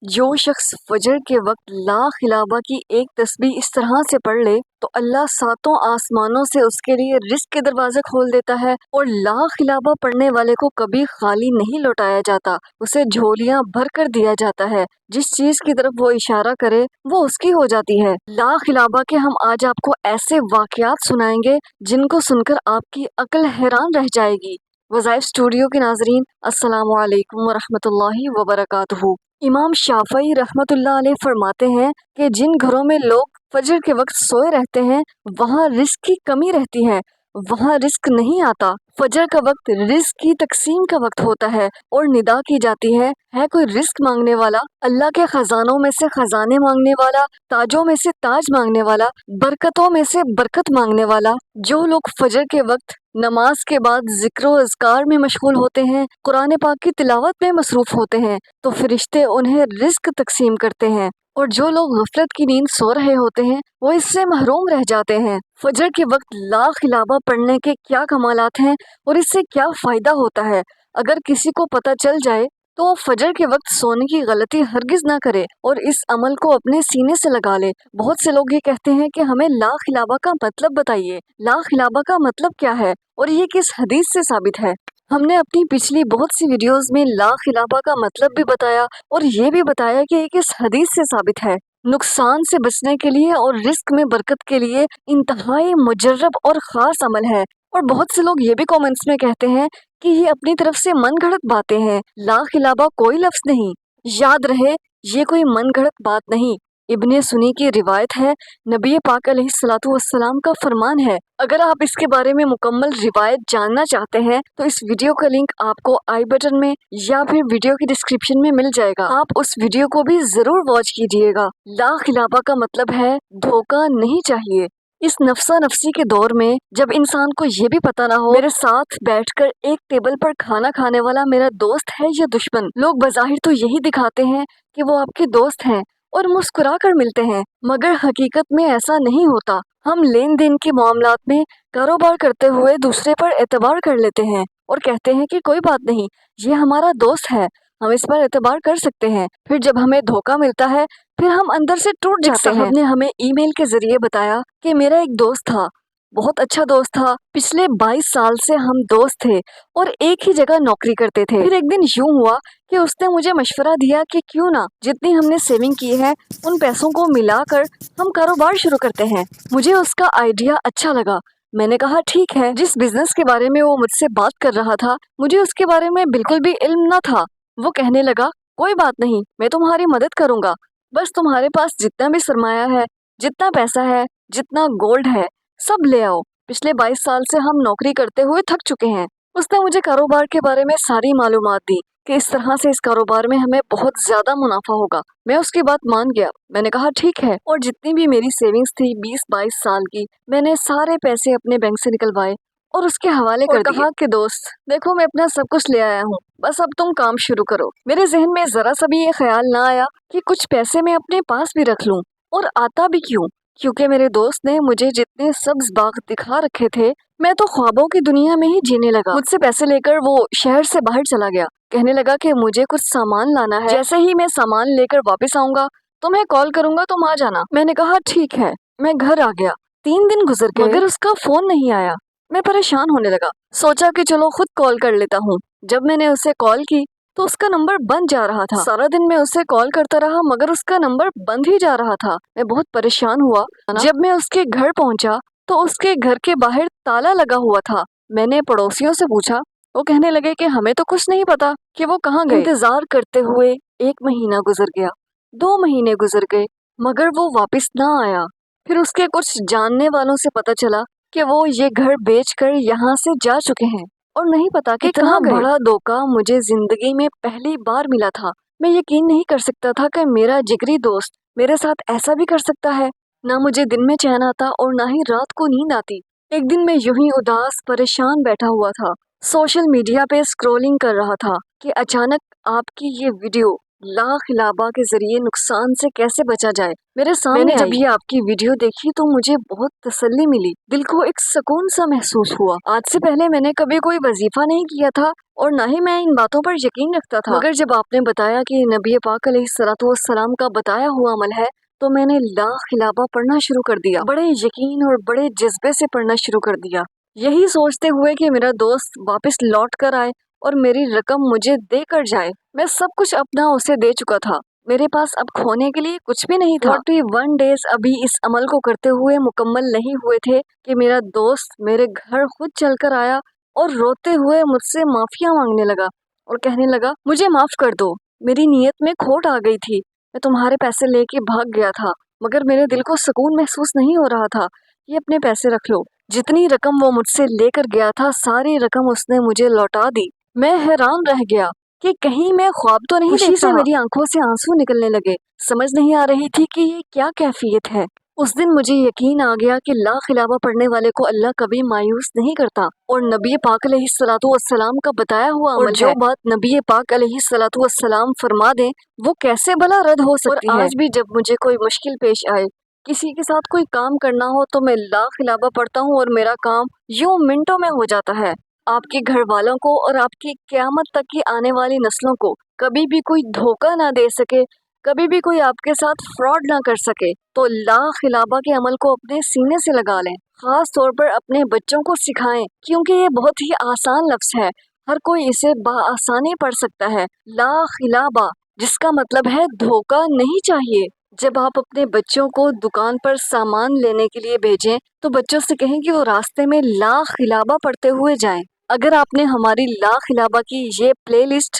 जो शख्स फजर के वक्त ला खिलाबा की एक तस्बीह इस तरह से पढ़ ले तो अल्लाह सातों आसमानों से उसके लिए रिस्क के दरवाजे खोल देता है और ला खिलाबा पढ़ने वाले को कभी खाली नहीं लौटाया जाता, उसे झोलियां भर कर दिया जाता है। जिस चीज की तरफ वो इशारा करे वो उसकी हो जाती है। ला खिलाबा के हम आज आपको ऐसे वाकयात सुनाएंगे जिनको सुनकर आपकी अक्ल हैरान रह जाएगी। वज़ाइफ स्टूडियो के नाजरीन, अस्सलामु अलैकुम वरहमतुल्लाहि वबरकातुहू। इमाम शाफई रहमतुल्लाह अलैह फरमाते हैं कि जिन घरों में लोग फजर के वक्त सोए रहते हैं वहाँ रिस्क की कमी रहती है, वहाँ रिस्क नहीं आता। फजर का वक्त रिस्क की तकसीम का वक्त होता है और निदा की जाती है कोई रिस्क मांगने वाला, अल्लाह के खजानों में से खजाने मांगने वाला, ताजों में से ताज मांगने वाला, बरकतों में से बरकत मांगने वाला। जो लोग फजर के वक्त नमाज के बाद जिक्र व अज़कार में मशगूल होते हैं, कुरान पाक की तिलावत में मसरूफ होते हैं, तो फरिश्ते उन्हें रिस्क तकसीम करते हैं। और जो लोग गफलत की नींद सो रहे होते हैं वो इससे महरूम रह जाते हैं। फजर के वक्त ला खिलाबा पढ़ने के क्या कमालात हैं और इससे क्या फ़ायदा होता है, अगर किसी को पता चल जाए तो वो फजर के वक्त सोने की गलती हरगिज ना करे और इस अमल को अपने सीने से लगा ले। बहुत से लोग ये कहते हैं कि हमें ला खिलाबा का मतलब बताइए, ला खिलाबा का मतलब क्या है और ये किस हदीस से साबित है। हमने अपनी पिछली बहुत सी वीडियोस में ला खिलाफा का मतलब भी बताया और ये भी बताया कि ये किस हदीस से साबित है। नुकसान से बचने के लिए और रिस्क में बरकत के लिए इंतहाई मुजर्रब और ख़ास अमल है। और बहुत से लोग ये भी कमेंट्स में कहते हैं कि ये अपनी तरफ से मन घड़त बातें हैं, ला खिलाफा कोई लफ्ज़ नहीं। याद रहे, ये कोई मन घड़त बात नहीं, इब्ने सुनी की रिवायत है, नबी पाक अलैहिस्सलातु वस्सलाम का फरमान है। अगर आप इसके बारे में मुकम्मल रिवायत जानना चाहते हैं तो इस वीडियो का लिंक आपको आई बटन में या फिर वीडियो की डिस्क्रिप्शन में मिल जाएगा, आप उस वीडियो को भी जरूर वॉच कीजिएगा। ला खिलाफा का मतलब है धोखा नहीं चाहिए। इस नफसा नफसी के दौर में जब इंसान को ये भी पता ना हो मेरे साथ बैठकर एक टेबल पर खाना खाने वाला मेरा दोस्त है या दुश्मन, लोग बज़ाहिर तो यही दिखाते हैं कि वो आपके दोस्त हैं और मुस्कुरा कर मिलते हैं, मगर हकीकत में ऐसा नहीं होता। हम लेन देन के मामलात में कारोबार करते हुए दूसरे पर एतबार कर लेते हैं और कहते हैं कि कोई बात नहीं, ये हमारा दोस्त है, हम इस पर एतबार कर सकते हैं। फिर जब हमें धोखा मिलता है फिर हम अंदर से टूट जाते हैं। साहब ने हमें ईमेल के जरिए बताया कि मेरा एक दोस्त था, बहुत अच्छा दोस्त था, पिछले 22 साल से हम दोस्त थे और एक ही जगह नौकरी करते थे। फिर एक दिन यूं हुआ कि उसने मुझे मशवरा दिया कि क्यों ना जितनी हमने सेविंग की है उन पैसों को मिलाकर हम कारोबार शुरू करते हैं। मुझे उसका आइडिया अच्छा लगा, मैंने कहा ठीक है। जिस बिजनेस के बारे में वो मुझसे बात कर रहा था मुझे उसके बारे में बिल्कुल भी इल्म न था। वो कहने लगा, कोई बात नहीं, मैं तुम्हारी मदद करूंगा, बस तुम्हारे पास जितना भी सरमाया है, जितना पैसा है, जितना गोल्ड है, सब ले आओ। पिछले 22 साल से हम नौकरी करते हुए थक चुके हैं। उसने मुझे कारोबार के बारे में सारी मालूमात दी कि इस तरह से इस कारोबार में हमें बहुत ज्यादा मुनाफा होगा। मैं उसकी बात मान गया, मैंने कहा ठीक है, और जितनी भी मेरी सेविंग्स थी 20-22 साल की, मैंने सारे पैसे अपने बैंक से निकलवाए और उसके हवाले कर दिए। कहा कि दोस्त देखो, मैं अपना सब कुछ ले आया हूँ, बस अब तुम काम शुरू करो। मेरे जहन में जरा सा भी ये ख्याल ना आया कि कुछ पैसे मैं अपने पास भी रख लूं, और आता भी क्यों, क्योंकि मेरे दोस्त ने मुझे जितने सब्ज बाग दिखा रखे थे मैं तो ख्वाबों की दुनिया में ही जीने लगा। मुझसे पैसे लेकर वो शहर से बाहर चला गया, कहने लगा कि मुझे कुछ सामान लाना है, जैसे ही मैं सामान लेकर वापस आऊंगा तुम्हें कॉल करूंगा, तुम आ जाना। मैंने कहा ठीक है। मैं घर आ गया, 3 दिन गुजर गए मगर उसका फोन नहीं आया। मैं परेशान होने लगा, सोचा कि चलो खुद कॉल कर लेता हूँ। जब मैंने उसे कॉल की तो उसका नंबर बंद जा रहा था। सारा दिन मैं उसे कॉल करता रहा मगर उसका नंबर बंद ही जा रहा था। मैं बहुत परेशान हुआ। जब मैं उसके घर पहुंचा तो उसके घर के बाहर ताला लगा हुआ था। मैंने पड़ोसियों से पूछा, वो कहने लगे कि हमें तो कुछ नहीं पता कि वो कहाँ गए। इंतजार करते हुए 1 महीना गुजर गया, 2 महीने गुजर गए मगर वो वापस ना आया। फिर उसके कुछ जानने वालों से पता चला कि वो ये घर बेचकर यहाँ से जा चुके हैं और नहीं पता कि इतना बड़ा धोखा मुझे जिंदगी में पहली बार मिला था। मैं यकीन नहीं कर सकता था कि मेरा जिगरी दोस्त मेरे साथ ऐसा भी कर सकता है। ना मुझे दिन में चैन आता और ना ही रात को नींद आती। एक दिन मैं यूं ही उदास परेशान बैठा हुआ था, सोशल मीडिया पे स्क्रॉलिंग कर रहा था कि अचानक आपकी ये वीडियो لا خلابہ کے ذریعے نقصان سے کیسے بچا جائے میرے سامنے جب یہ آپ کی ویڈیو دیکھی تو مجھے بہت تسلی ملی، دل کو ایک سکون سا محسوس ہوا۔ آج سے پہلے میں نے کبھی کوئی وظیفہ نہیں کیا تھا اور نہ ہی میں ان باتوں پر یقین رکھتا تھا، مگر جب آپ نے بتایا کہ نبی پاک علیہ الصلوۃ والسلام کا بتایا ہوا عمل ہے تو میں نے لا خلابہ پڑھنا شروع کر دیا، بڑے یقین اور بڑے جذبے سے پڑھنا شروع کر دیا، یہی سوچتے ہوئے کہ میرا دوست واپس لوٹ کر آئے اور میری رقم مجھے دے کر جائے۔ میں سب کچھ اپنا اسے دے چکا تھا، میرے پاس اب کھونے کے لیے کچھ بھی نہیں تھا۔ 41 ڈیز ابھی اس عمل کو کرتے ہوئے مکمل نہیں ہوئے تھے کہ میرا دوست میرے گھر خود چل کر آیا اور روتے ہوئے مجھ سے معافیاں مانگنے لگا اور کہنے لگا مجھے معاف کر دو، میری نیت میں کھوٹ آ گئی تھی، میں تمہارے پیسے لے کے بھاگ گیا تھا مگر میرے دل کو سکون محسوس نہیں ہو رہا تھا، یہ اپنے پیسے رکھ لو۔ جتنی رقم وہ مجھ سے لے کر گیا تھا ساری رقم اس نے مجھے لوٹا دی۔ میں حیران رہ گیا کہ کہیں میں خواب تو نہیں دیکھ رہا۔ میری آنکھوں سے آنسو نکلنے لگے، سمجھ نہیں آ رہی تھی کہ یہ کیا کیفیت ہے۔ اس دن مجھے یقین آ گیا کہ لا خلابہ پڑھنے والے کو اللہ کبھی مایوس نہیں کرتا اور نبی پاک علیہ الصلوۃ والسلام کا بتایا ہوا عمل ہے، اور جو بات نبی پاک علیہ الصلوۃ والسلام فرما دیں وہ کیسے بھلا رد ہو سکتی ہے۔ اور آج بھی جب مجھے کوئی مشکل پیش آئے، کسی کے ساتھ کوئی کام کرنا ہو تو میں لا خلابہ پڑھتا ہوں اور میرا کام یوں منٹوں میں ہو جاتا ہے۔ آپ کے گھر والوں کو اور آپ کی قیامت تک کی آنے والی نسلوں کو کبھی بھی کوئی دھوکہ نہ دے سکے، کبھی بھی کوئی آپ کے ساتھ فراڈ نہ کر سکے، تو لا خلابہ کے عمل کو اپنے سینے سے لگا لیں، خاص طور پر اپنے بچوں کو سکھائیں کیونکہ یہ بہت ہی آسان لفظ ہے، ہر کوئی اسے بآسانی پڑھ سکتا ہے۔ لا خلابہ جس کا مطلب ہے دھوکہ نہیں چاہیے۔ جب آپ اپنے بچوں کو دکان پر سامان لینے کے لیے بھیجیں تو بچوں سے کہیں کہ وہ راستے میں لا خلابہ پڑھتے ہوئے جائیں۔ اگر آپ نے ہماری لا خلابہ کی یہ پلے لسٹ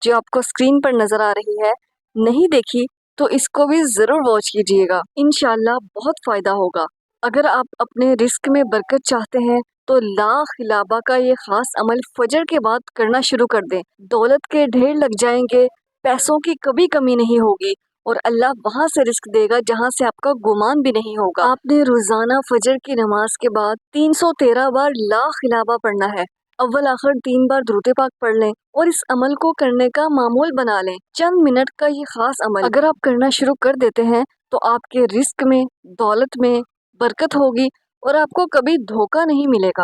جو آپ کو اسکرین پر نظر آ رہی ہے نہیں دیکھی تو اس کو بھی ضرور واچ کیجیے گا، انشاءاللہ بہت فائدہ ہوگا۔ اگر آپ اپنے رزق میں برکت چاہتے ہیں تو لا خلابہ کا یہ خاص عمل فجر کے بعد کرنا شروع کر دیں، دولت کے ڈھیر لگ جائیں گے، پیسوں کی کبھی کمی نہیں ہوگی اور اللہ وہاں سے رزق دے گا جہاں سے آپ کا گمان بھی نہیں ہوگا۔ آپ نے روزانہ فجر کی نماز کے بعد 313 بار لا خلابہ پڑھنا ہے، اول آخر 3 بار درود پاک پڑھ لیں اور اس عمل کو کرنے کا معمول بنا لیں۔ چند منٹ کا یہ خاص عمل اگر آپ کرنا شروع کر دیتے ہیں تو آپ کے رزق میں، دولت میں برکت ہوگی اور آپ کو کبھی دھوکہ نہیں ملے گا۔